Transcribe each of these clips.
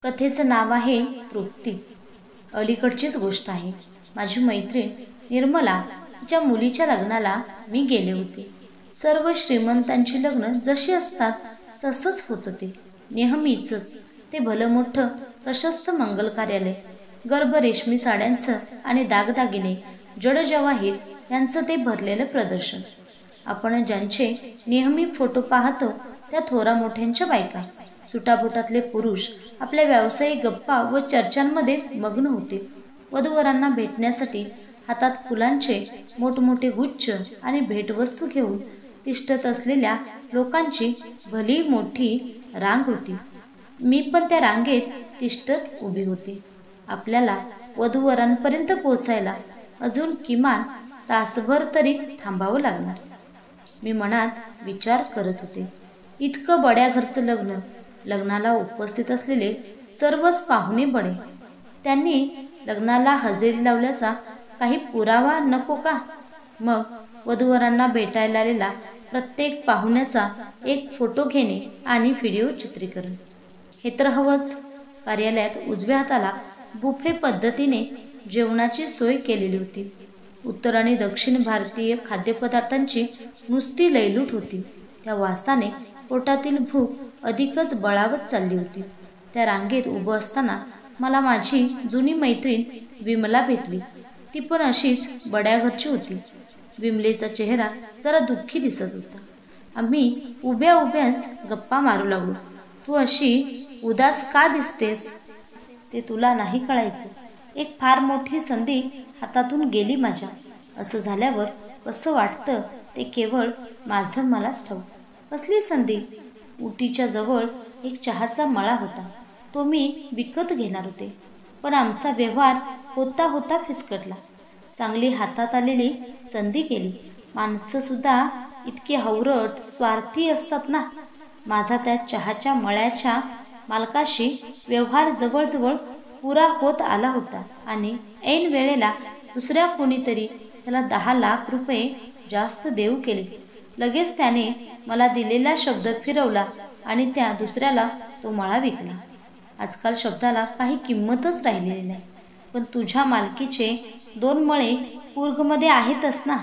कथेचं नाव आहे तृप्ती. अलीकडचीच गोष्ट आहे. माझी मैत्रीण निर्मला तिच्या मुलीच्या लग्नाला मी गेले होते. सर्व श्रीमंतांची लग्न जशी असतात तसंच होतं ते. नेहमीचंच ते भलं मोठं प्रशस्त मंगल कार्यालय, गर्भ रेशमी साड्यांचं आणि दागदागिने, जडजवाहीर यांचं ते भरलेलं प्रदर्शन. आपण ज्यांचे नेहमी फोटो पाहतो त्या थोरा मोठ्यांच्या बायका, सुटाबुटातले पुरुष आपल्या व्यावसायिक गप्पा व चर्चांमध्ये मग्न होते. वधूवरांना भेटण्यासाठी हातात फुलांचे मोठमोठे गुच्छ आणि भेटवस्तू घेऊन तिष्ठत असलेल्या लोकांची भली मोठी रांग होती. मी पण त्या रांगेत तिष्ठत उभी होते. आपल्याला वधूवरांपर्यंत पोहोचायला अजून किमान तासभर तरी थांबावं लागणार. मी मनात विचार करत होते. इतकं बड्या घरचं लग्न, लग्नाला उपस्थित असलेले सर्वच पाहुणे बडे. त्यांनी लग्नाला हजेरी लावल्याचा काही पुरावा नको का? मग वधूवरांना भेटायला आलेला प्रत्येक पाहुण्याचा एक फोटो घेणे आणि व्हिडिओ चित्रीकरण, हे तर हवंच. कार्यालयात उजव्या हाताला बुफे पद्धतीने जेवणाची सोय केलेली होती. उत्तर आणि दक्षिण भारतीय खाद्यपदार्थांची नुसती लयलूट होती. त्या वासाने पोटातील भूक अधिकच बळावत चालली होती. त्या रांगेत उभं असताना मला माझी जुनी मैत्रीण विमला भेटली. ती पण अशीच बड्या घरची होती. विमलेचा चेहरा जरा दुःखी दिसत होता. आम्ही उभ्या उभ्याच गप्पा मारू लागलो. तू अशी उदास का दिसतेस ते तुला नाही कळायचं. एक फार मोठी संधी हातातून गेली माझ्या. असं झाल्यावर कसं वाटतं ते केवळ माझं मलाच ठाऊक. कसली संधी? उटीच्या जवळ एक चहाचा मळा होता. तो मी विकत घेणार होते, पण आमचा व्यवहार होता होता फिसकटला. चांगली हातात आलेली संधी गेली. माणसं सुद्धा इतकी हवरट, स्वार्थी असतात ना. माझा त्या चहाच्या मळ्याच्या मालकाशी व्यवहार जवळजवळ पुरा होत आला होता आणि ऐन वेळेला दुसऱ्या कोणीतरी त्याला 10 लाख रुपये जास्त देऊ केले. लगेच त्याने मला दिलेला शब्द फिरवला आणि त्या दुसऱ्याला तो मळा विकला. आजकाल शब्दाला काही किंमतच राहिलेली नाही. पण तुझ्या मालकीचे 2 मळे कूर्गमध्ये आहेतच ना.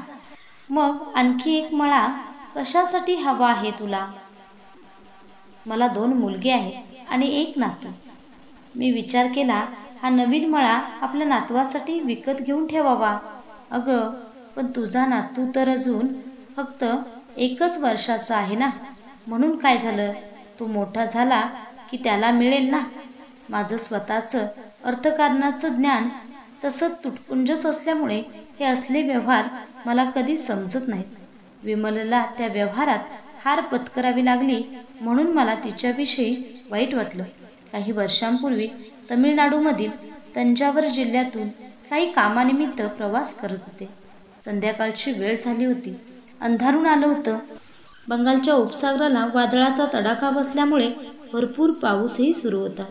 मग आणखी एक मळा कशासाठी हवा आहे तुला? मला 2 मुलगे आहेत आणि एक नातू. मी विचार केला, हा नवीन मळा आपल्या नातवासाठी विकत घेऊन ठेवावा. अगं, पण तुझा नातू तर अजून फक्त 1 वर्षाचा आहे ना. म्हणून काय झालं? तो मोठा झाला की त्याला मिळेल ना. माझं स्वतःचं अर्थकारणाचं ज्ञान तसंच तुटपुंजच असल्यामुळे हे असले व्यवहार मला कधी समजत नाहीत. विमलला त्या व्यवहारात हार पत्करावी लागली म्हणून मला तिच्याविषयी वाईट वाटलं. काही वर्षांपूर्वी तमिळनाडूमधील तंजावर जिल्ह्यातून काही कामानिमित्त प्रवास करत होते. संध्याकाळची वेळ झाली होती. अंधारून आलं होतं. बंगालच्या उपसागराला वादळाचा तडाखा बसल्यामुळे भरपूर पाऊसही सुरू होता.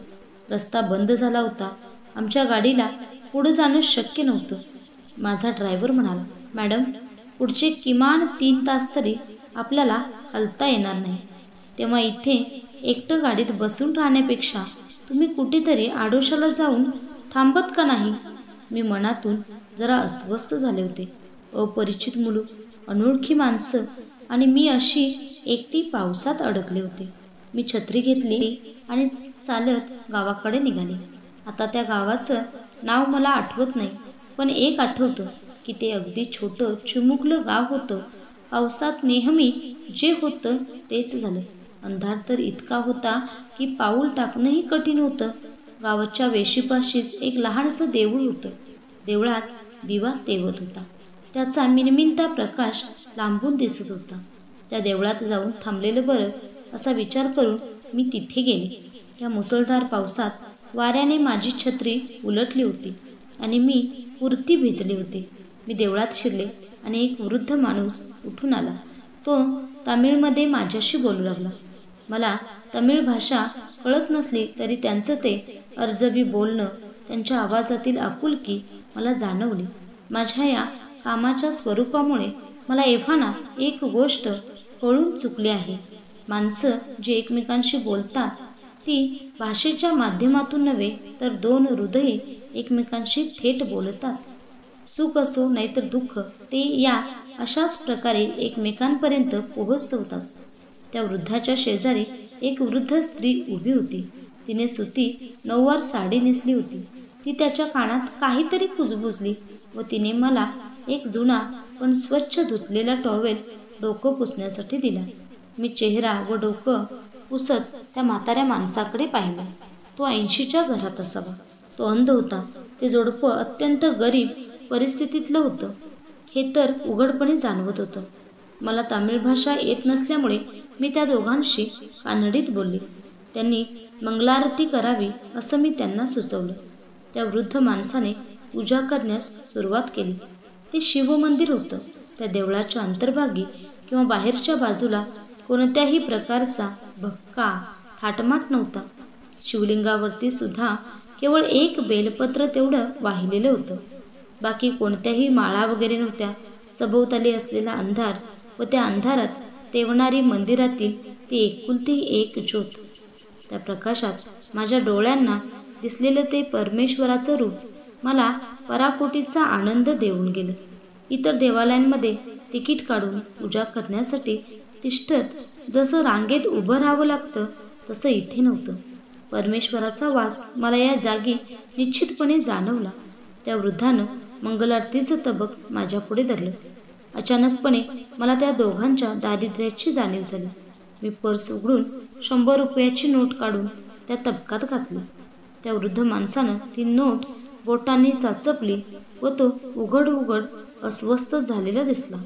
रस्ता बंद झाला होता. आमच्या गाडीला पुढे जाणं शक्य नव्हतं. माझा ड्रायव्हर म्हणाला, मॅडम, पुढचे किमान 3 तास तरी आपल्याला हलता येणार नाही. तेव्हा इथे एकटं गाडीत बसून राहण्यापेक्षा तुम्ही कुठेतरी आडोशाला जाऊन थांबत का नाही? मी मनातून जरा अस्वस्थ झाले होते. अपरिचित मुलूक, अनोळखी माणसं आणि मी अशी एकटी पावसात अडकले होते. मी छत्री घेतली आणि चालत गावाकडे निघाले. आता त्या गावाचं नाव मला आठवत नाही, पण एक आठवतं की ते अगदी छोटं चिमुकलं गाव होतं. पावसात नेहमी जे होतं तेच झालं. अंधार तर इतका होता की पाऊल टाकणंही कठीण होतं. गावाच्या वेशीपाशीच एक लहानसं देऊळ होतं. देवळात दिवा तेवत होता. त्याचा मिणमिणता प्रकाश लांबून दिसत होता. त्या देवळात जाऊन थांबलेलं बरं असा विचार करून मी तिथे गेले. त्या मुसळधार पावसात वाऱ्याने माझी छत्री उलटली होती आणि मी पुरती भिजले होते. मी देवळात शिरले आणि एक वृद्ध माणूस उठून आला. तो तामिळमध्ये माझ्याशी बोलू लागला. मला तमिळ भाषा कळत नसली तरी त्यांचं ते अर्जवी बोलणं, त्यांच्या आवाजातील आपुलकी मला जाणवली. माझ्या या कामाच्या स्वरूपामुळे मला एव्हाना एक गोष्ट कळून चुकली आहे. माणसं जे एकमेकांशी बोलतात ती भाषेच्या माध्यमातून नव्हे तर दोन हृदये एकमेकांशी थेट बोलतात. सुख असो नाहीतर दुःख ते या अशाच प्रकारे एकमेकांपर्यंत पोहोचवतात. त्या वृद्धाच्या शेजारी एक वृद्ध स्त्री उभी होती. तिने सुती नऊवार साडी नेसली होती. ती त्याच्या कानात काहीतरी कुजबुजली व तिने मला एक जुना पण स्वच्छ धुतलेला टॉवेल डोकं पुसण्यासाठी दिला. मी चेहरा व डोकं पुसत त्या म्हाताऱ्या माणसाकडे पाहिलं. तो 80च्या घरात असावा. तो अंध होता. ते जोडपं अत्यंत गरीब परिस्थितीतलं होतं हे तर उघडपणे जाणवत होतं. मला तामिळ भाषा येत नसल्यामुळे मी त्या दोघांशी कानडीत बोलले. त्यांनी मंगलारती करावी असं मी त्यांना सुचवलं. त्या वृद्ध माणसाने पूजा करण्यास सुरुवात केली. ते शिवमंदिर होतं. त्या देवळाच्या अंतर्भागी किंवा बाहेरच्या बाजूला कोणत्याही प्रकारचा भक्का थाटमाट नव्हता. शिवलिंगावरती सुद्धा केवळ एक बेलपत्र तेवढं वाहिलेलं होतं. बाकी कोणत्याही माळा वगैरे नव्हत्या. सभोवताली असलेला अंधार व त्या अंधारात तेवणारी मंदिरातील ती एकुलती एक ज्योत. त्या प्रकाशात माझ्या डोळ्यांना दिसलेलं ते परमेश्वराचं रूप मला पराकोटीचा आनंद देऊन गेलं. इतर देवालयांमध्ये तिकीट काढून पूजा करण्यासाठी तिष्ठत जसं रांगेत उभं राहावं लागतं तसं इथे नव्हतं. परमेश्वराचा वास मला या जागी निश्चितपणे जाणवला. त्या वृद्धानं मंगलारतीचं तबक माझ्यापुढे धरलं. अचानकपणे मला त्या दोघांच्या दारिद्र्याची जाणीव झाली. मी पर्स उघडून 100 रुपयाची नोट काढून त्या तबकात घातली. त्या वृद्ध माणसानं ती नोट बोटांनी चाचपली व तो उघड उघड अस्वस्थ झालेला दिसला.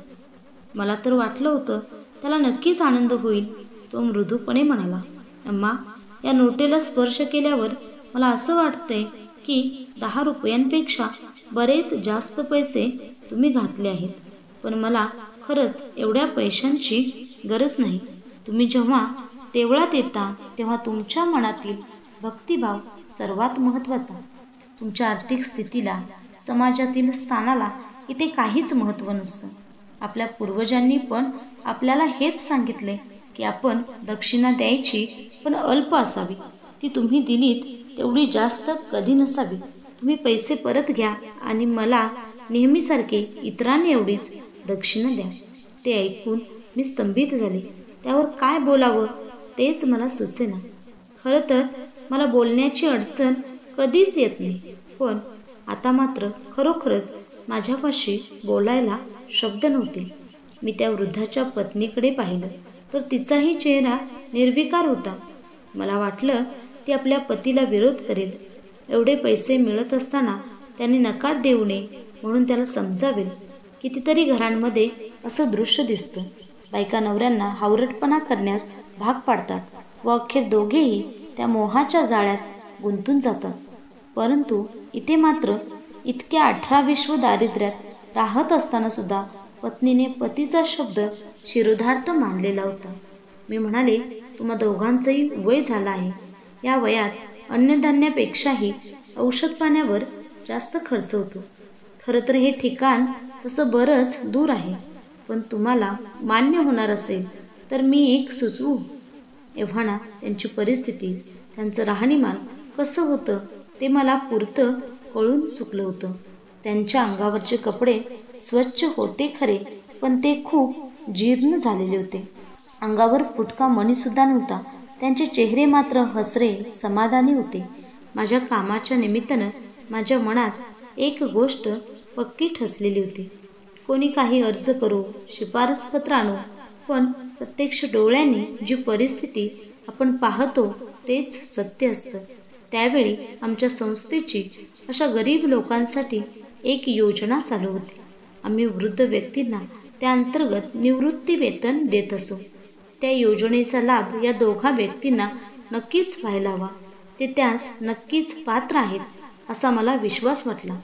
मला तर वाटलं होतं त्याला नक्कीच आनंद होईल. तो मृदूपणे म्हणाला, अम्मा, या नोटेला स्पर्श केल्यावर मला असं वाटतंय की 10 रुपयांपेक्षा बरेच जास्त पैसे तुम्ही घातले आहेत. पण मला खरंच एवढ्या पैशांची गरज नाही. तुम्ही जेव्हा देवळात येता तेव्हा तुमच्या मनातील भक्तिभाव सर्वात महत्त्वाचा. तुमच्या आर्थिक स्थितीला, समाजातील स्थानाला इथे काहीच महत्त्व नसतं. आपल्या पूर्वजांनी पण आपल्याला हेच सांगितले की आपण दक्षिणा द्यायची पण अल्प असावी. ती तुम्ही दिलीत तेवढी जास्त कधी नसावी. तुम्ही पैसे परत घ्या आणि मला नेहमीसारखे इतरांनी एवढीच दक्षिणा द्या. ते ऐकून मी स्तंभित झाले. त्यावर काय बोलावं तेच मला सुचेना. खरं तर मला बोलण्याची अडचण कधीच येत नाही. पण आता मात्र खरोखरच माझ्यापाशी बोलायला शब्द नव्हते. मी त्या वृद्धाच्या पत्नीकडे पाहिलं तर तिचाही चेहरा निर्विकार होता. मला वाटलं ती आपल्या पतीला विरोध करेल. एवढे पैसे मिळत असताना त्याने नकार देऊ नये म्हणून त्याला समजावेल. कितीतरी घरांमध्ये असं दृश्य दिसतं. बायका नवऱ्यांना हावरटपणा करण्यास भाग पाडतात व अखेर दोघेही त्या मोहाच्या जाळ्यात गुंतून जातात. परंतु इथे मात्र इतक्या 18-20 दारिद्र्यात राहत असताना सुद्धा पत्नीने पतीचा शब्द शिरोधार्थ मानलेला होता. मी म्हणाले, तुम्हा दोघांचंही वय झालं आहे. या वयात अन्नधान्यापेक्षाही औषध पाण्यावर जास्त खर्च होतो. खरं तर हे ठिकाण तसं बरंच दूर आहे. पण तुम्हाला मान्य होणार असेल तर मी एक सुचवू. एव्हाना त्यांची परिस्थिती, त्यांचं राहणीमान कसं होतं ते मला पुरतं कळून चुकलं होतं. त्यांच्या अंगावरचे कपडे स्वच्छ होते खरे, पण ते खूप जीर्ण झालेले होते. अंगावर फुटका मणीसुद्धा नव्हता. त्यांचे चेहरे मात्र हसरे, समाधानी होते. माझ्या कामाच्या निमित्तानं माझ्या मनात एक गोष्ट पक्की ठसलेली होती. कोणी काही अर्ज करो, शिफारसपत्र आणो, पण प्रत्यक्ष डोळ्यांनी जी परिस्थिती आपण पाहतो तेच सत्य असतं. त्यावेळी आमच्या संस्थेची अशा गरीब लोकांसाठी एक योजना चालू होती. आम्ही वृद्ध व्यक्तींना त्या अंतर्गत निवृत्ती वेतन देत असो. त्या योजनेचा लाभ या दोघा व्यक्तींना नक्कीच व्हायला हवा. ते त्यास नक्कीच पात्र आहेत असा मला विश्वास वाटला.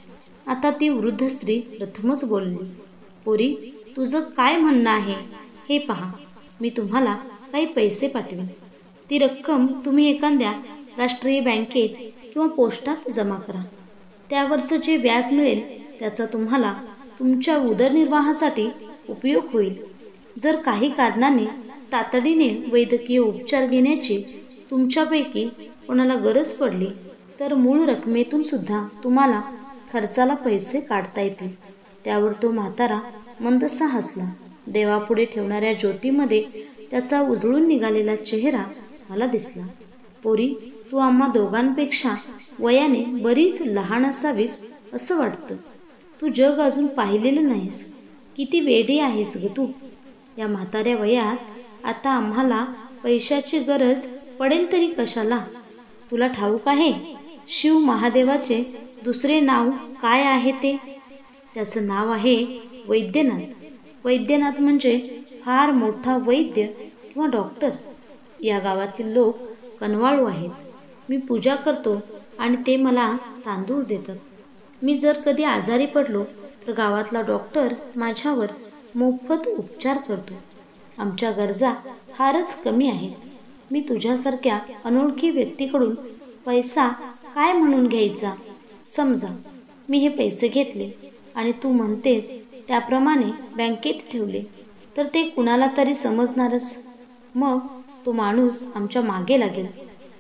आता ती वृद्ध स्त्री प्रथमच बोलली, पोरी, तुझं काय म्हणणं आहे हे पहा. मी तुम्हाला काही पैसे पाठवेन. ती रक्कम तुम्ही एखाद्या राष्ट्रीय बँकेत किंवा पोस्टात जमा करा. त्यावरचं जे व्याज मिळेल त्याचा तुम्हाला तुमच्या उदरनिर्वाहासाठी उपयोग होईल. जर काही कारणाने तातडीने वैद्यकीय उपचार घेण्याची तुमच्यापैकी कोणाला गरज पडली तर मूळ रकमेतून सुद्धा तुम्हाला खर्चाला पैसे काढता येतील. त्यावर तो म्हातारा मंदसा हसला. देवापुढे ठेवणाऱ्या ज्योतीमध्ये त्याचा उजळून निघालेला चेहरा मला दिसला. पोरी, तू आम्हा दोघांपेक्षा वयाने बरीच लहान असावीस असं वाटतं. तू जग अजून पाहिलेलं नाहीस. किती वेडी आहेस ग तू. या म्हाताऱ्या वयात आता आम्हाला पैशाची गरज पडेल तरी कशाला? तुला ठाऊक आहे शिव महादेवाचे दुसरे नाव काय आहे ते? त्याचं नाव आहे वैद्यनाथ. वैद्यनाथ म्हणजे फार मोठा वैद्य किंवा डॉक्टर. या गावातील लोक कनवाळू आहेत. मी पूजा करतो आणि ते मला तांदूळ देतात. मी जर कधी आजारी पडलो तर गावातला डॉक्टर माझ्यावर मोफत उपचार करतो. आमच्या गरजा फारच कमी आहेत. मी तुझ्यासारख्या अनोळखी व्यक्तीकडून पैसा काय म्हणून घ्यायचा? समजा मी हे पैसे घेतले आणि तू म्हणतेस त्याप्रमाणे बँकेत ठेवले तर ते कुणाला तरी समजणारच. मग तो माणूस आमच्या मागे लागेल.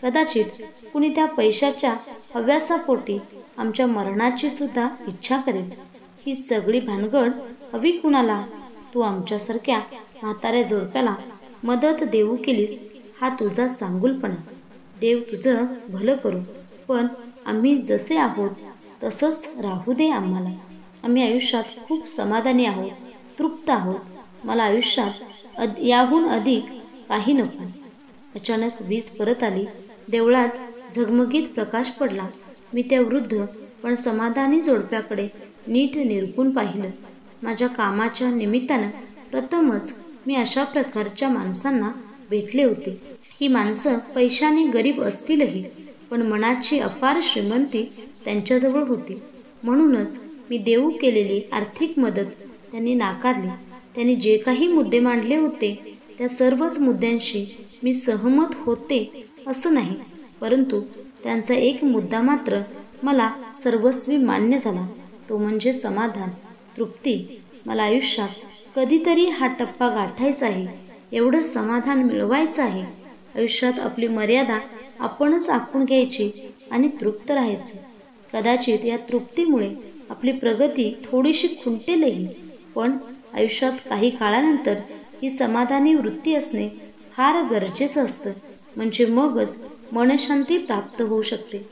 कदाचित कुणी त्या पैशाच्या हव्यासापोटी आमच्या मरणाची सुद्धा इच्छा करेल. ही सगळी भानगड हवी कुणाला? तू आमच्यासारख्या म्हाताऱ्या जोडप्याला मदत देऊ केलीस हा तुझा चांगुलपणा. देव तुझं भलं करू. पण आम्ही जसे आहोत तसंच राहू दे आम्हाला. आम्ही आयुष्यात खूप समाधानी आहोत, तृप्त आहोत. मला आयुष्यात याहून अधिक काही नको. अचानक वीज परत आली. देवळात झगमगीत प्रकाश पडला. मी त्या वृद्ध पण समाधानी जोडप्याकडे नीट निरखून पाहिलं. माझ्या कामाच्या निमित्तानं प्रथमच मी अशा प्रकारच्या माणसांना भेटले होते. ही माणसं पैशाने गरीब असतीलही पण मनाची अपार श्रीमंती त्यांच्याजवळ होती. म्हणूनच मी देऊ केलेली आर्थिक मदत त्यांनी नाकारली. त्यांनी जे काही मुद्दे मांडले होते त्या सर्वच मुद्द्यांशी मी सहमत होते असं नाही, परंतु त्यांचा एक मुद्दा मात्र मला सर्वस्वी मान्य झाला. तो म्हणजे समाधान, तृप्ती. मला आयुष्यात कधीतरी हा टप्पा गाठायचा आहे. एवढं समाधान मिळवायचं आहे. आयुष्यात आपली मर्यादा आपणच आखून घ्यायची आणि तृप्त राहायचे. कदाचित या तृप्तीमुळे आपली प्रगती थोडीशी खुंटेलही, पण आयुष्यात काही काळानंतर ही समाधानी वृत्ती असणे फार गरजेचं असतं. म्हणजे मगच मनशांती प्राप्त होऊ शकते.